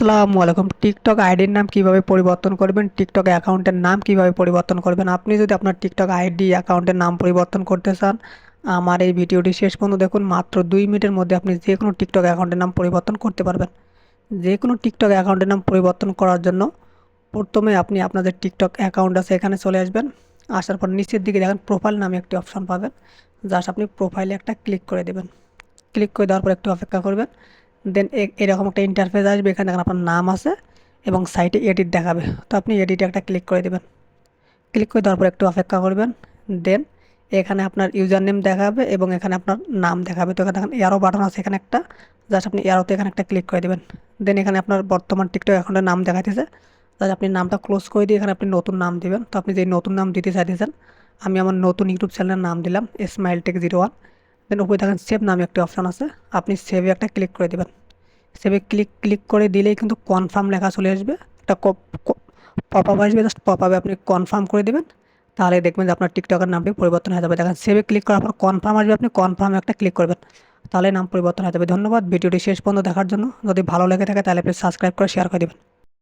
আসসালামু আলাইকুম। টিকটক আইডির নাম কিভাবে পরিবর্তন করবেন, টিকটক অ্যাকাউন্টের নাম কিভাবে পরিবর্তন করবেন। আপনি যদি আপনার টিকটক আইডি অ্যাকাউন্টের নাম পরিবর্তন করতে চান, আমার এই ভিডিওটি শেষ পর্যন্ত দেখুন। মাত্র 2 মিনিটের মধ্যে আপনি যে কোনো টিকটক অ্যাকাউন্টের নাম পরিবর্তন করতে পারবেন। যে কোনো টিকটক অ্যাকাউন্টের নাম পরিবর্তন করার জন্য প্রথমে আপনি আপনাদের টিকটক অ্যাকাউন্ট আছে এখানে চলে আসবেন। আসার পর নিচের দিকে দেখেন প্রোফাইল নামে একটি অপশন পাবেন। জাস্ট আপনি প্রোফাইলে একটা ক্লিক করে দেবেন। ক্লিক করে দেওয়ার পর একটু অপেক্ষা করবেন। দেন এরকম একটা ইন্টারফেস আসবে। এখানে দেখেন আপনার নাম আছে এবং সাইটে এডিট দেখাবে। তো আপনি এডিটে একটা ক্লিক করে দেবেন। ক্লিক করে দেওয়ার পর একটু অপেক্ষা করবেন। দেন এখানে আপনার ইউজার নেম দেখাবে এবং এখানে আপনার নাম দেখাবে। তো এখানে দেখেন এরো বাটন আছে এখানে একটা, জাস্ট আপনি এরোতে এখানে একটা ক্লিক করে দেবেন। দেন এখানে আপনার বর্তমান টিকটক অ্যাকাউন্টের নাম দেখাইতেছে, জাস্ট আপনি নামটা ক্লোজ করে দিয়ে এখানে আপনি নতুন নাম দিবেন। তো আপনি যে নতুন নাম দিতে চাইতেছেন, আমি আমার নতুন ইউটিউব চ্যানেলের নাম দিলাম স্মাইল টেক 01। দেন উপরে দেখেন সেভ নামে একটি অপশন আছে, আপনি সেভে একটা ক্লিক করে দেবেন। সেভে ক্লিক ক্লিক করে দিলেই কিন্তু কনফার্ম লেখা চলে আসবে। একটা পপ আপ আসবে, জাস্ট পপ আপে আপনি কনফার্ম করে দেবেন। তাহলে দেখবেন যে আপনার টিকটকের নামটি পরিবর্তন হয়ে যাবে। দেখেন সেভে ক্লিক করার পর কনফার্ম আসবে, আপনি কনফার্মে একটা ক্লিক করবেন, তাহলে নাম পরিবর্তন হয়ে যাবে। ধন্যবাদ ভিডিওটি শেষ পর্যন্ত দেখার জন্য। যদি ভালো লেগে থাকে তাহলে প্লিজ সাবস্ক্রাইব করে শেয়ার করে দেবেন।